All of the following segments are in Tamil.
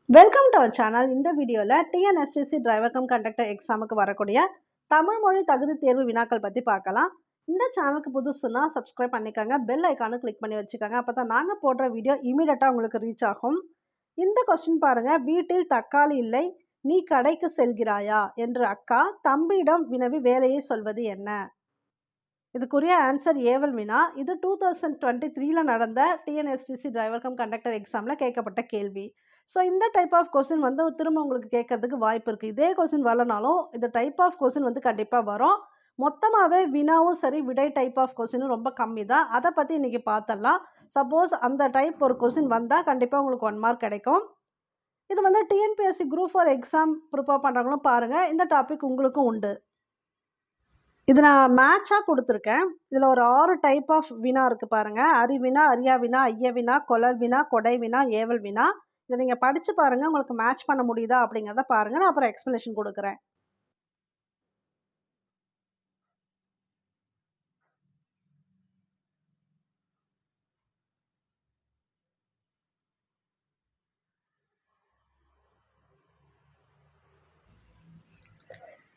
Welcome to our channel. இந்த வீடியோவில் டிஎன்எஸ்டிசி டிரைவர் கம் கண்டக்டர் எக்ஸாமுக்கு வரக்கூடிய தமிழ் மொழி தகுதி தேர்வு வினாக்கள் பற்றி பார்க்கலாம். இந்த சேனலுக்கு புதுசுன்னா சப்ஸ்கிரைப் பண்ணிக்கோங்க, பெல் ஐக்கானு கிளிக் பண்ணி வச்சுக்கோங்க. அப்போ தான் நாங்கள் போடுற வீடியோ இமீடியட்டாக உங்களுக்கு ரீச் ஆகும். இந்த கொஸ்டின் பாருங்கள். வீட்டில் தக்காளி இல்லை, நீ கடைக்கு செல்கிறாயா என்று அக்கா தம்பியிடம் வினவி வேலையை சொல்வது என்ன? இதுக்குரிய ஆன்சர் ஏவல் வினா. இது 2023 நடந்த டிஎன்எஸ்டிசி டிரைவர் கம் கண்டக்டர் எக்ஸாமில் கேட்கப்பட்ட கேள்வி. ஸோ இந்த டைப் ஆஃப் கொஸ்டின் திரும்ப உங்களுக்கு கேட்கறதுக்கு வாய்ப்பு இருக்குது. இதே கொஸ்டின் வரலனாலும் இந்த டைப் ஆஃப் கொஸ்டின் கண்டிப்பாக வரும். மொத்தமாகவே வினாவும் சரி, விடை டைப் ஆஃப் கொஸ்டினும் ரொம்ப கம்மி தான். அதை பற்றி இன்றைக்கி பார்த்துடலாம். சப்போஸ் அந்த டைப் ஒரு கொஸ்டின் வந்தால் கண்டிப்பாக உங்களுக்கு 1 மார்க் கிடைக்கும். இது டிஎன்பிஎஸ்சி குரூப் 4 எக்ஸாம் ப்ரிப்பேர் பண்ணுறவங்களும் பாருங்கள், இந்த டாபிக் உங்களுக்கும் உண்டு. இது நான் மேட்சாக கொடுத்துருக்கேன். இதில் ஒரு 6 டைப் ஆஃப் வினா இருக்குது பாருங்கள். அறிவினா, அரியா வினா, ஐய வினா, கொளல் வினா, கொடை வினா, ஏவல் வினா. இதை நீங்கள் படித்து பாருங்கள், உங்களுக்கு மேட்ச் பண்ண முடியுதா அப்படிங்கிறத பாருங்கள். நான் அப்புறம் எக்ஸ்ப்ளனேஷன் கொடுக்குறேன்.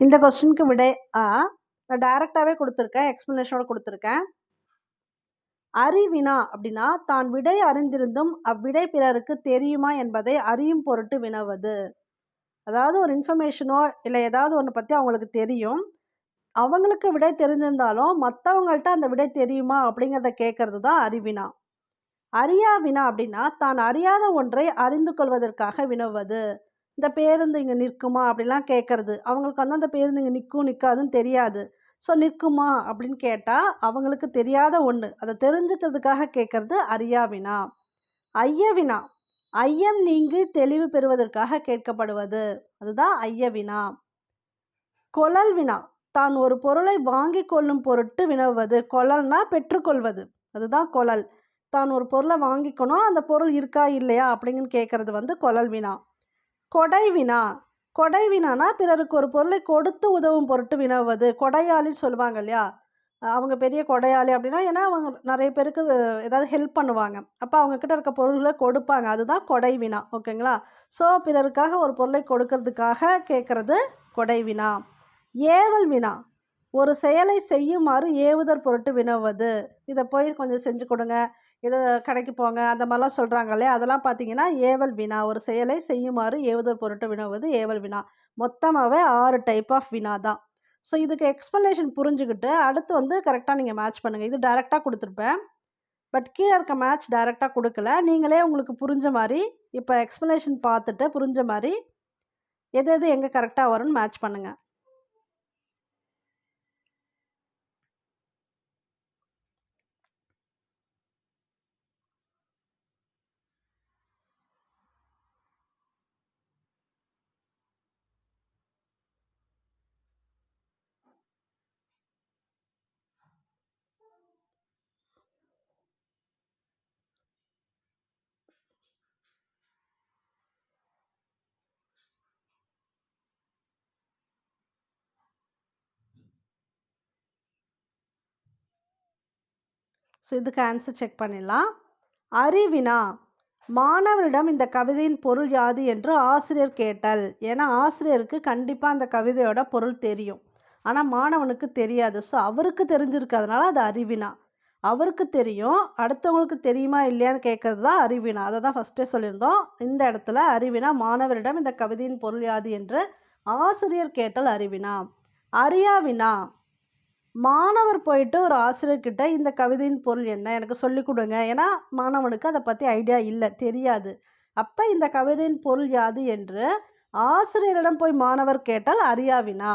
இந்த கொஸ்டினுக்கு விடை நான் டைரெக்டாகவே கொடுத்துருக்கேன், எக்ஸ்ப்ளனேஷனோட கொடுத்துருக்கேன். அறிவினா அப்படின்னா தான் விடை அறிந்திருந்தும் அவ்விடை பிறருக்கு தெரியுமா என்பதை அறியும் பொருட்டு வினவுவது. அதாவது ஒரு இன்ஃபர்மேஷனோ இல்லை ஏதாவது ஒன்று பற்றி அவங்களுக்கு தெரியும், அவங்களுக்கு விடை தெரிஞ்சிருந்தாலும் மற்றவங்கள்ட்ட அந்த விடை தெரியுமா அப்படிங்கிறத கேட்கறது தான் அறிவினா. அறியா வினா அப்படின்னா தான் அறியாத ஒன்றை அறிந்து கொள்வதற்காக வினவுவது. இந்த பேருந்து இங்கே நிற்குமா அப்படிலாம் கேட்கறது. அவங்களுக்கு அந்த பேருந்து இங்கே நிற்கும் நிற்காதுன்னு தெரியாது. ஸோ நிற்குமா அப்படின்னு கேட்டால் அவங்களுக்கு தெரியாத ஒன்று, அதை தெரிஞ்சுக்கிறதுக்காக கேட்கறது அறியா வினா. ஐய வினா, ஐயம் நீங்கி தெளிவு பெறுவதற்காக கேட்கப்படுவது, அதுதான் ஐய வினா. கொளல் வினா, தான் ஒரு பொருளை வாங்கி கொள்ளும் பொருட்டு வினவுவது. கொளல்னா பெற்றுக்கொள்வது, அதுதான் கொளல். தான் ஒரு பொருளை வாங்கிக்கணும், அந்த பொருள் இருக்கா இல்லையா அப்படிங்கன்னு கேட்கறது கொளல் வினா. கொடை வினா, கொடை வினானா பிறருக்கு ஒரு பொருளை கொடுத்து உதவும் பொருட்டு வினவுவது. கொடையாளின்னு சொல்லுவாங்க இல்லையா, அவங்க பெரிய கொடையாளி அப்படின்னா ஏன்னா அவங்க நிறைய பேருக்கு ஏதாவது ஹெல்ப் பண்ணுவாங்க, அப்போ அவங்கக்கிட்ட இருக்க பொருள்களை கொடுப்பாங்க, அதுதான் கொடை வினா. ஓகேங்களா? ஸோ பிறருக்காக ஒரு பொருளை கொடுக்கறதுக்காக கேட்குறது கொடை வினா. ஏவல் வினா, ஒரு செயலை செய்யுமாறு ஏவுதற் பொருட்டு வினவுவது. இதை போய் கொஞ்சம் செஞ்சு கொடுங்க, இதை கடைக்கு போங்க, அந்த மாதிரிலாம் சொல்கிறாங்க இல்லையா, அதெல்லாம் பார்த்தீங்கன்னா ஏவல் வினா. ஒரு செயலை செய்யுமாறு ஏவுதற் பொருட்டு வினவுவது ஏவல் வினா. மொத்தமாகவே 6 டைப் ஆஃப் வினா தான். ஸோ இதுக்கு எக்ஸ்ப்ளனேஷன் புரிஞ்சுக்கிட்டு அடுத்து கரெக்டாக நீங்கள் மேட்ச் பண்ணுங்கள். இது டைரெக்டாக கொடுத்துருப்பேன், பட் கீழே இருக்க மேட்ச் டைரெக்டாக கொடுக்கல. நீங்களே உங்களுக்கு புரிஞ்ச மாதிரி இப்போ எக்ஸ்ப்ளனேஷன் பார்த்துட்டு புரிஞ்ச மாதிரி எது எது எங்கே கரெக்டாக வரும்னு மேட்ச் பண்ணுங்கள். ஸோ இதுக்கு ஆன்சர் செக் பண்ணிடலாம். அறிவினா, மாணவரிடம் இந்த கவிதையின் பொருள் யாது என்று ஆசிரியர் கேட்டல். ஏன்னா ஆசிரியருக்கு கண்டிப்பாக அந்த கவிதையோட பொருள் தெரியும், ஆனால் மாணவனுக்கு தெரியாது. ஸோ அவருக்கு தெரிஞ்சிருக்கிறதுனால அது அறிவினா. அவருக்கு தெரியும், அடுத்தவங்களுக்கு தெரியுமா இல்லையான்னு கேட்கறது தான் அறிவினா. அதை தான் ஃபஸ்ட்டே சொல்லியிருந்தோம். இந்த இடத்துல அறிவினா மாணவரிடம் இந்த கவிதையின் பொருள் யாது என்று ஆசிரியர் கேட்டல் அறிவினா. அறியாவினா, மாணவர் போயிட்டு ஒரு ஆசிரியர்கிட்ட இந்த கவிதையின் பொருள் என்ன எனக்கு சொல்லிக் கொடுங்க, ஏன்னா மாணவனுக்கு அதை பற்றி ஐடியா இல்லை, தெரியாது. அப்போ இந்த கவிதையின் பொருள் யாது என்று ஆசிரியரிடம் போய் மாணவர் கேட்டால் அறியாவினா.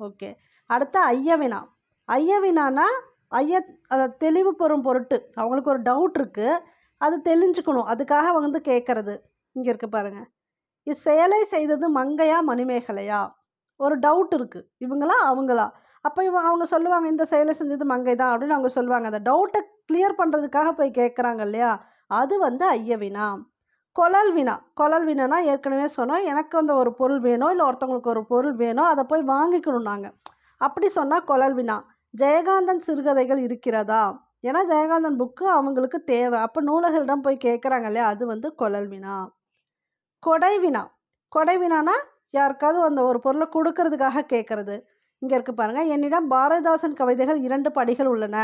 ஓகே. அடுத்து ஐயவினா. ஐயவினானா அதை தெளிவு பெறும் பொருட்டு அவங்களுக்கு ஒரு டவுட் இருக்குது, அது தெளிஞ்சுக்கணும், அதுக்காக கேட்குறது. இங்கே இருக்குது பாருங்கள், இச்செயலை செய்தது மங்கையா மணிமேகலையா. ஒரு டவுட் இருக்குது, இவங்களா அவங்களா. அப்போ அவங்க சொல்லுவாங்க இந்த செயலை செஞ்சது மங்கை தான் அப்படின்னு அவங்க சொல்லுவாங்க. அந்த டவுட்டை கிளியர் பண்ணுறதுக்காக போய் கேட்குறாங்க இல்லையா, அது ஐயவினா. கொளல் வினா, கொளல் வினானா ஏற்கனவே சொன்னோம், எனக்கு ஒரு பொருள் வேணும் இல்லை ஒருத்தவங்களுக்கு ஒரு பொருள் வேணும், அதை போய் வாங்கிக்கணும் நாங்கள், அப்படி சொன்னால் கொளல் வினா. ஜெயகாந்தன் சிறுகதைகள் இருக்கிறதா, ஏன்னா ஜெயகாந்தன் புக்கு அவங்களுக்கு தேவை, அப்போ நூலகரிடம் போய் கேட்குறாங்க இல்லையா, அது கொளல் வினா. கொடைவினா. கொடைவினானா யாருக்காவது அந்த ஒரு பொருளை கொடுக்கறதுக்காக கேட்கறது. இங்க இருக்கு பாருங்க. என்னிடம் பாரதிதாசன் கவிதைகள் 2 படிகள் உள்ளன.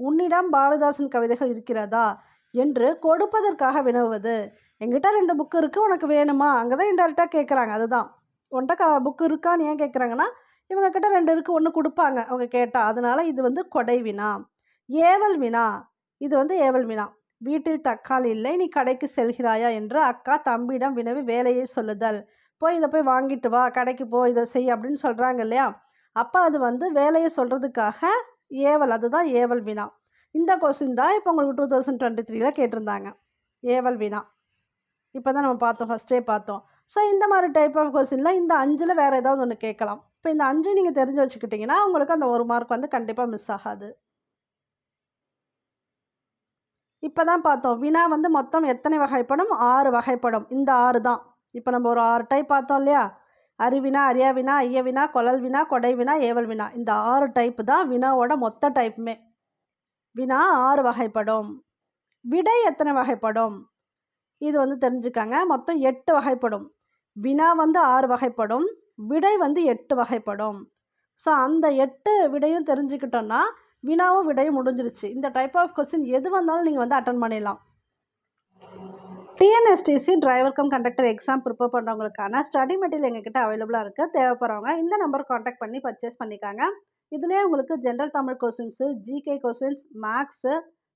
உன்னிடம் பாரதிதாசன் கவிதைகள் இருக்கிறதா? என்று கொடுப்பதற்காக வினவுவது. என்கிட்ட 2 புக் இருக்கு. உனக்கு வேணுமா? அங்க தான் இன்டைரக்ட்டா கேட்குறாங்க. அதுதான். உன்ட்ட புக் இருக்கான்னு ஏன் கேட்குறாங்கன்னா, இவங்க கிட்ட 2 இருக்கு. 1 குடுப்பாங்க அவங்க கேட்டா. அதனால இது வந்து கொடைவினா. ஏவல் வினா. இது வந்து ஏவல் வினா. வீட்டில் தக்காளி இல்லை. நீ கடைக்கு செல்கிறாயா? என்று அக்கா தம்பியிடம் வினவி வேலையை சொல்லுதல். போய் இத போய் வாங்கிட்டு வா. கடைக்கு போ. இத செய் அப்படின்னு சொல்றாங்க இல்லையா? அப்ப அது வந்து வேலைய சொல்றதுக்காக ஏவல். அதுதான் ஏவல் வினா. இந்த கொஸ்டின் தான் இப்ப உங்களுக்கு 2023ல கேட்டிருந்தாங்க. ஏவல் வினா. இப்ப தான் நம்ம பார்த்தோம். ஃபர்ஸ்ட்டே பார்த்தோம். ஸோ இந்த மாரி டைப் ஆஃப் கொஸ்டின்ல இந்த 5ல வேற ஏதாவது ஒண்ணு கேட்கலாம். இப்ப இந்த 5 நீங்க தெரிஞ்சு வச்சுக்கிட்டீங்கன்னா, உங்களுக்கு அந்த 1 மார்க் வந்து கண்டிப்பா மிஸ் ஆகாது. இப்ப தான் பார்த்தோம். வினா வந்து மொத்தம் எத்தனை வகைப்படும்? 6 வகைப்படும். இந்த 6 தான். இப்ப நம்ம ஒரு 6 டைப் பார்த்தோம் இல்லையா? அறிவினா, அறியாவினா, ஐயவினா, கொளல் வினா, கொடை வினா, ஏவல் வினா. இந்த 6 டைப் தான் வினாவோட மொத்த டைப்புமே. வினா 6 வகைப்படும். விடை எத்தனை வகைப்படும்? இது வந்து தெரிஞ்சுக்கங்க. மொத்தம் 8 வகைப்படும். வினா வந்து 6 வகைப்படும். விடை வந்து 8 வகைப்படும். ஸோ அந்த 8 விடையும் தெரிஞ்சுக்கிட்டோம்னா, வினாவும் விடையும் முடிஞ்சிருச்சு. இந்த டைப் ஆஃப் கொஸ்டின் எது வந்தாலும் நீங்க வந்து அட்டெண்ட் பண்ணிடலாம். TNSTC driver cum conductor exam prepare பண்ணுறவங்களுக்கான ஸ்டடி மெட்டீரியல் எங்ககிட்ட அவைலபிளாக இருக்குது. தேவைப்படுறவங்க இந்த நம்பர் காண்டாக்ட் பண்ணி பர்ச்சேஸ் பண்ணிக்காங்க. இதுலேயே உங்களுக்கு general Tamil questions, GK questions, maths,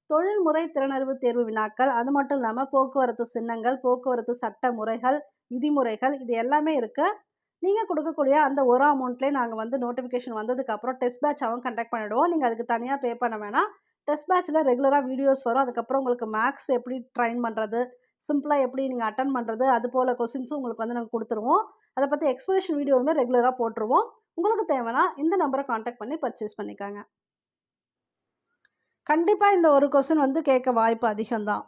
தொழில்முறை திறனறிவு தேர்வு வினாக்கள், அது மட்டும் இல்லாமல் போக்குவரத்து சின்னங்கள், போக்குவரத்து சட்ட முறைகள், விதிமுறைகள் இது எல்லாமே இருக்குது. நீங்கள் கொடுக்கக்கூடிய அந்த ஒரு அமௌண்ட்லேயே நாங்கள் வந்து நோட்டிஃபிகேஷன் வந்ததுக்கப்புறம் டெஸ்ட் பேட்சாகவும் கண்டக்ட் பண்ணிவிடுவோம். நீங்கள் அதுக்கு தனியாக பே பண்ண வேணாம். டெஸ்ட் பேட்சில் ரெகுலராக வீடியோஸ் வரும். அதுக்கப்புறம் உங்களுக்கு மேக்ஸ் எப்படி ட்ரைன் பண்ணுறது, சிம்பிளாக எப்படி நீங்கள் அட்டன் பண்ணுறது, அது போல் கொஸ்டின்ஸும் உங்களுக்கு வந்து நாங்கள் கொடுத்துருவோம். அதை பற்றி எக்ஸ்ப்ளனேஷன் வீடியோவுமே ரெகுலராக போட்டுருவோம். உங்களுக்கு தேவைன்னா இந்த நம்பரை காண்டாக்ட் பண்ணி பர்ச்சேஸ் பண்ணிக்காங்க. கண்டிப்பாக இந்த ஒரு கொஸ்டின் வந்து கேட்க வாய்ப்பு அதிகம்தான்.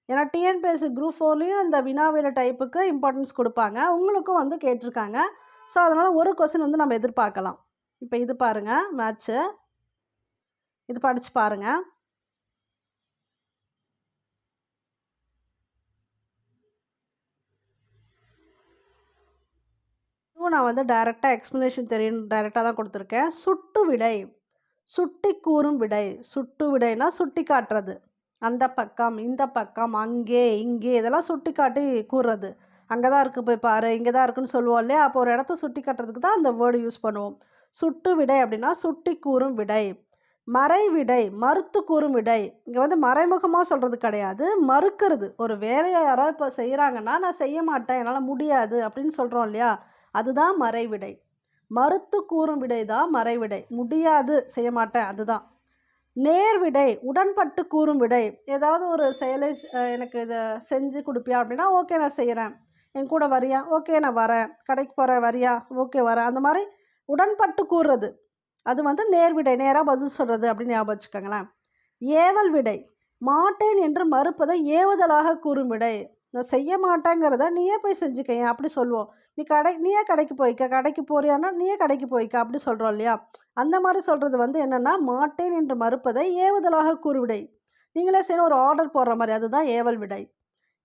ஏன்னா டிஎன்பிஎஸ்சி குரூப் 4லேயும் இந்த வினாவின டைப்புக்கு இம்பார்ட்டன்ஸ் கொடுப்பாங்க. உங்களுக்கும் வந்து கேட்டிருக்காங்க. ஸோ அதனால் ஒரு கொஸ்டின் வந்து நம்ம எதிர்பார்க்கலாம். இப்போ இது பாருங்கள் மேட்ச்சு. இது படித்து பாருங்கள். நான் வந்து டைரெக்டாக எக்ஸ்ப்ளனேஷன் தெரியும் டைரெக்டாக தான் கொடுத்துருக்கேன். சுட்டு விடை, சுட்டி கூறும் விடை. சுட்டு விடைனா சுட்டி காட்டுறது. அந்த பக்கம், இந்த பக்கம், அங்கே, இங்கே இதெல்லாம் சுட்டி காட்டி கூறுறது. அங்கே தான் இருக்குது போய் பாரு, இங்கே தான் இருக்குன்னு சொல்லுவோம் இல்லையா? அப்போ ஒரு இடத்த சுட்டி காட்டுறதுக்கு தான் அந்த வேர்டு யூஸ் பண்ணுவோம். சுட்டு விடை அப்படின்னா சுட்டி கூறும் விடை. மறைவிடை, மறுத்து கூறும் விடை. இங்கே வந்து மறைமுகமாக சொல்கிறது கிடையாது, மறுக்கிறது. ஒரு வேலையை யாராவது இப்போ செய்கிறாங்கன்னா, நான் செய்ய மாட்டேன், என்னால் முடியாது அப்படின்னு சொல்கிறோம் இல்லையா? அதுதான் மறைவிடை. மறுத்து கூறும் விடை தான் மறைவிடை. முடியாது, செய்ய மாட்டேன் அதுதான். நேர்விடை, உடன்பட்டு கூறும் விடை. ஏதாவது ஒரு செயலை எனக்கு இதை செஞ்சு கொடுப்பியா அப்படின்னா, ஓகே நான் செய்கிறேன். என் கூட வரியா? ஓகே நான் வரேன். கடைக்கு போகிறேன் வரியா? ஓகே வரேன். அந்த மாதிரி உடன்பட்டு கூறுறது. அது வந்து நேர்விடை, நேராக பதில் சொல்கிறது அப்படின்னு ஞாபகம் வச்சுக்கோங்களேன். ஏவல் விடை, மாட்டேன் என்று மறுப்பதை ஏவுதலாக கூறும் விடை. நான் செய்ய மாட்டேங்கிறத நீயே போய் செஞ்சுக்க அப்படி சொல்லுவோம். நீயே கடைக்கு போய்க்க, கடைக்கு போறியான்னா நீயே கடைக்கு போய்க்க அப்படி சொல்கிறோம் இல்லையா? அந்த மாதிரி சொல்கிறது வந்து என்னென்னா, மாட்டேன் என்று மறுப்பதை ஏவுதலாக கூறுவிடை. நீங்களே சரி ஒரு ஆர்டர் போடுற மாதிரி, அதுதான் ஏவல் விடை.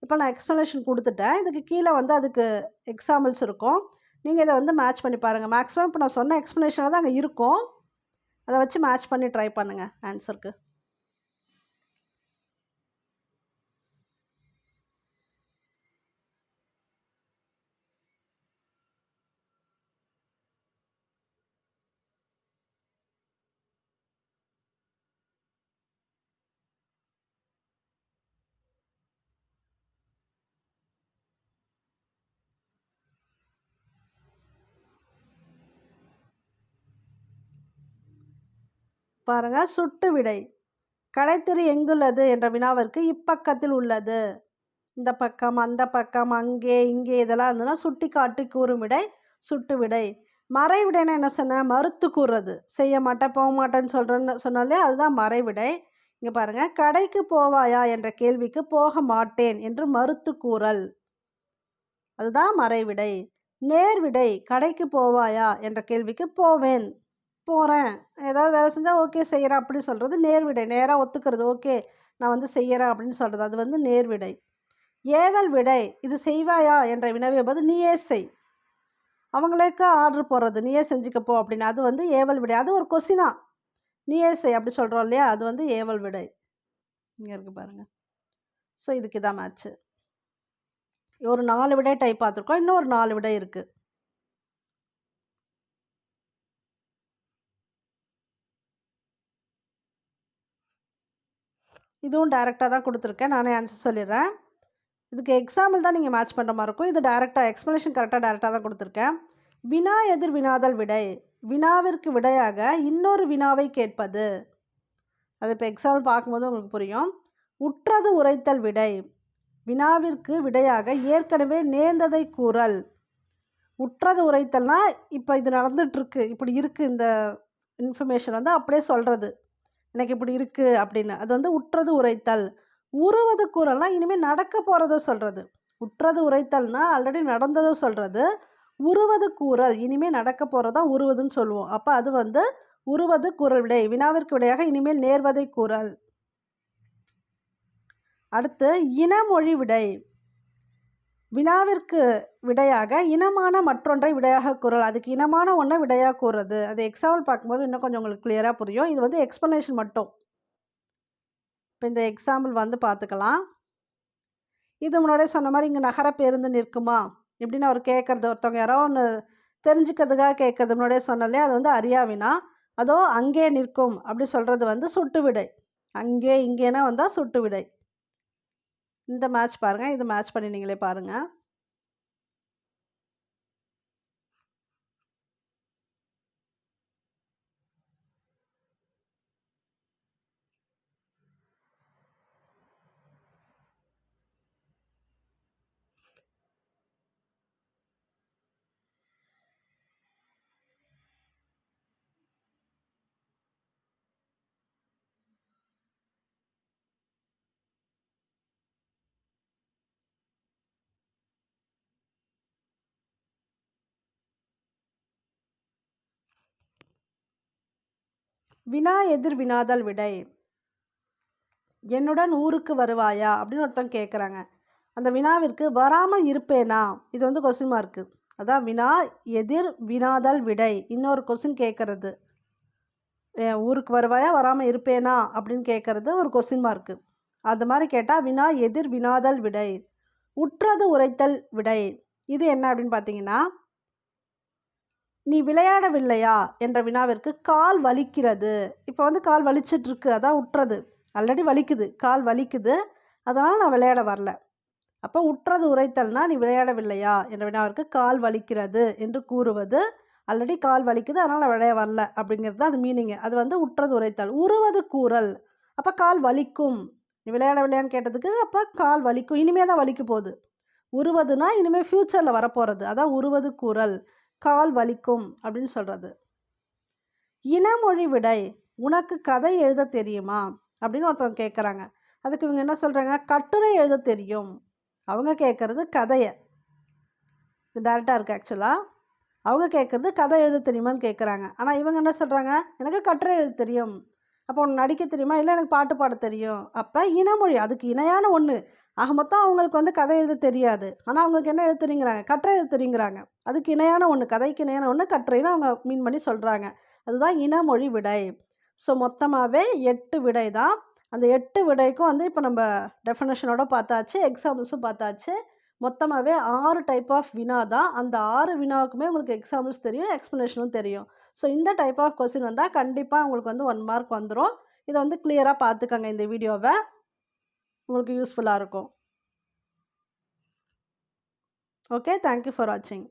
இப்போ நான் எக்ஸ்ப்ளனேஷன் கொடுத்துட்டேன். இதுக்கு கீழே வந்து அதுக்கு எக்ஸாம்பிள்ஸ் இருக்கும். நீங்கள் இதை வந்து மேட்ச் பண்ணி பாருங்கள். மேக்ஸிமம் இப்போ நான் சொன்ன எக்ஸ்ப்ளனேஷனாக தான் அங்கே இருக்கும். அதை வச்சு மேட்ச் பண்ணி ட்ரை பண்ணுங்கள் ஆன்சருக்கு. பாருங்க, சுட்டு விடை. கடைத்தெரு எங்குள்ளது என்ற வினாவிற்கு இப்பக்கத்தில் உள்ளது. இந்த பக்கம், அந்த பக்கம், அங்கே, இங்கே இதெல்லாம் இருந்ததுன்னா சுட்டி காட்டி கூறும் விடை சுட்டு விடை. மறைவிடைன்னா என்ன சொன்னேன்? மறுத்து கூறுறது. செய்ய மாட்டேன், போக மாட்டேன்னு சொன்னாலே அதுதான் மறைவிடை. இங்கே பாருங்க, கடைக்கு போவாயா என்ற கேள்விக்கு போக மாட்டேன் என்று மறுத்து கூறல். அதுதான் மறைவிடை. நேர்விடை, கடைக்கு போவாயா என்ற கேள்விக்கு போவேன், போகிறேன். ஏதாவது வேலை செஞ்சால் ஓகே செய்கிறேன் அப்படி சொல்கிறது நேர்விடை. நேராக ஒத்துக்கிறது. ஓகே நான் வந்து செய்கிறேன் அப்படின்னு சொல்கிறது. அது வந்து நேர்விடை. ஏவல் விடை இது செய்வாயா என்ற வினவிய போது நீயே செய். அவங்களுக்கு ஆர்டர் போடுறது, நீயே செஞ்சுக்கப்போ அப்படின்னு. அது வந்து ஏவல் விடை. அது ஒரு கொஸ்டினா. நீயே செய் அப்படி சொல்கிறோம் இல்லையா, அது வந்து ஏவல் விடை. இங்கே இருக்கு பாருங்க. ஸோ இதுக்கு இதான் மேட்ச்சு. ஒரு 4 விடை டைப் பார்த்துருக்கோம். இன்னும் ஒரு 4 விடை இருக்குது. இதுவும் டைரெக்டாக தான் கொடுத்துருக்கேன். நானே ஆன்சர் சொல்லிடுறேன். இதுக்கு எக்ஸாம்பிள் தான் நீங்கள் மேட்ச் பண்ணுற மாதிரி இருக்கும். இது டைரெக்டாக எக்ஸ்ப்ளனேஷன் கரெக்டாக டைரெக்டாக தான் கொடுத்துருக்கேன். வினா எதிர் வினாதல் விடை. வினாவிற்கு விடையாக இன்னொரு வினாவை கேட்பது. அது இப்போ எக்ஸாம்பிள் பார்க்கும்போது உங்களுக்கு புரியும். உற்றது உரைத்தல் விடை. வினாவிற்கு விடையாக ஏற்கனவே நேர்ந்ததை கூறல். உற்றது உரைத்தல்னா இப்போ இது நடந்துகிட்ருக்கு, இப்படி இருக்குது, இந்த இன்ஃபர்மேஷன் வந்து அப்படியே சொல்கிறது, எனக்கு இப்படி இருக்குது அப்படின்னு. அது வந்து உற்றது உரைத்தல். உருவது கூறல்னா இனிமேல் நடக்க போகிறத சொல்கிறது. உற்றது உரைத்தல்னா ஆல்ரெடி நடந்ததை சொல்கிறது. உருவது கூறல் இனிமேல் நடக்க போகிறதா உருவதுன்னு சொல்லுவோம். அப்போ அது வந்து உருவது கூறல் விடை. வினாவிற்கு விடையாக இனிமேல் நேர்வதை கூறல். அடுத்து இனமொழி விடை. வினாவிற்கு விடையாக இனமான மற்றொன்றை விடையாக கூறல். அதுக்கு இனமான ஒன்றை விடையாக கூறுறது. அது எக்ஸாம்பிள் பார்க்கும்போது இன்னும் கொஞ்சம் உங்களுக்கு கிளியராக புரியும். இது வந்து எக்ஸ்ப்ளனேஷன் மட்டும். இப்போ இந்த எக்ஸாம்பிள் வந்து பார்த்துக்கலாம். இது முன்னாடியே சொன்ன மாதிரி இங்கே நகர பேருந்து நிற்குமா இப்படின்னு அவர் கேட்குறது, ஒருத்தவங்க யாரோ ஒன்று தெரிஞ்சுக்கிறதுக்காக கேட்குறது முன்னாடியே சொன்னாலே அது வந்து அறியா வினா. அதோ அங்கே நிற்கும் அப்படி சொல்கிறது வந்து சுட்டு விடை. அங்கே இங்கேனா வந்தால் சுட்டு விடை. இந்த மேட்ச் பாருங்கள், இது மேட்ச் பண்ணி நீங்களே பாருங்கள். வினா எதிர் வினாதல் விடை. என்னுடன் ஊருக்கு வருவாயா அப்படின்னு ஒருத்தவங்க கேட்குறாங்க. அந்த வினாவிற்கு வராமல் இருப்பேனா, இது வந்து கொஸ்டின் மார்க்கு. அதான் வினா எதிர் வினாதல் விடை. இன்னொரு கொஸ்டின் கேட்குறது, ஊருக்கு வருவாயா வராமல் இருப்பேனா அப்படின்னு கேட்குறது ஒரு கொஸ்டின் மார்க்கு. அது மாதிரி கேட்டால் வினா எதிர் வினாதல் விடை. உற்றது உரைத்தல் விடை. இது என்ன அப்படின்னு பார்த்தீங்கன்னா, நீ விளையாடவில்லையா என்ற வினாவிற்கு கால் வலிக்கிறது. இப்போ வந்து கால் வலிச்சிட்ருக்கு, அதான் உற்றது. ஆல்ரெடி வலிக்குது, கால் வலிக்குது, அதனால் நான் விளையாட வரல. அப்போ உற்றது உரைத்தல்னா நீ விளையாடவில்லையா என்ற வினாவிற்கு கால் வலிக்கிறது என்று கூறுவது. ஆல்ரெடி கால் வலிக்குது, அதனால் நான் விளையாட வரல அப்படிங்கிறது தான் அது மீனிங்கு. அது வந்து உற்றது உரைத்தல். உருவது கூறல். அப்போ கால் வலிக்கும், நீ விளையாடவில்லையான்னு கேட்டதுக்கு அப்போ கால் வலிக்கும், இனிமே தான் வலிக்க போகுது. உருவதுனா இனிமேல் ஃப்யூச்சரில் வரப்போகிறது, அதான் உருவது கூறல். கால் வலிக்கும் அப்படின்னு சொல்கிறது. இனமொழி விடை. உனக்கு கதை எழுத தெரியுமா அப்படின்னு ஒருத்தவங்க கேட்குறாங்க. அதுக்கு இவங்க என்ன சொல்கிறாங்க, கட்டுரை எழுத தெரியும். அவங்க கேட்குறது கதையை. இது டேரெக்டாக இருக்குது ஆக்சுவலாக. அவங்க கேட்குறது கதை எழுத தெரியுமான்னு கேட்குறாங்க. ஆனால் இவங்க என்ன சொல்கிறாங்க, எனக்கு கட்டுரை எழுத தெரியும். அப்போ உனக்கு நடிக்க தெரியுமா, இல்லை எனக்கு பாட்டு பாட தெரியும். அப்போ இனமொழி அதுக்கு இணையான ஒன்று. ஆக மொத்தம் அவங்களுக்கு வந்து கதை எழுத தெரியாது, ஆனால் அவங்களுக்கு என்ன எழுத தெரியுங்கிறாங்க, கட்டுரை எழுத தெரியுங்கிறாங்க. அதுக்கு இணையான ஒன்று, கதைக்கு இணையான ஒன்று கட்டுரைன்னு அவங்க மீன் பண்ணி சொல்கிறாங்க. அதுதான் இனமொழி விடை. ஸோ மொத்தமாகவே 8 விடை தான். அந்த 8 விடைக்கும் வந்து இப்போ நம்ம டெஃபினேஷனோட பார்த்தாச்சு, எக்ஸாம்பிள்ஸும் பார்த்தாச்சு. மொத்தமாகவே 6 டைப் ஆஃப் வினா தான். அந்த 6 வினாவுக்குமே உங்களுக்கு எக்ஸாம்பிள்ஸ் தெரியும், எக்ஸ்ப்ளனேஷனும் தெரியும். ஸோ இந்த டைப் ஆஃப் கொஸ்டின் வந்தால் கண்டிப்பாக உங்களுக்கு வந்து 1 மார்க் வந்துடும். இதை வந்து கிளியராக பார்த்துக்கங்க. இந்த வீடியோவை உங்களுக்கு யூஸ்ஃபுல்லாக இருக்கும். ஓகே, தேங்க்யூ ஃபார் வாட்சிங்.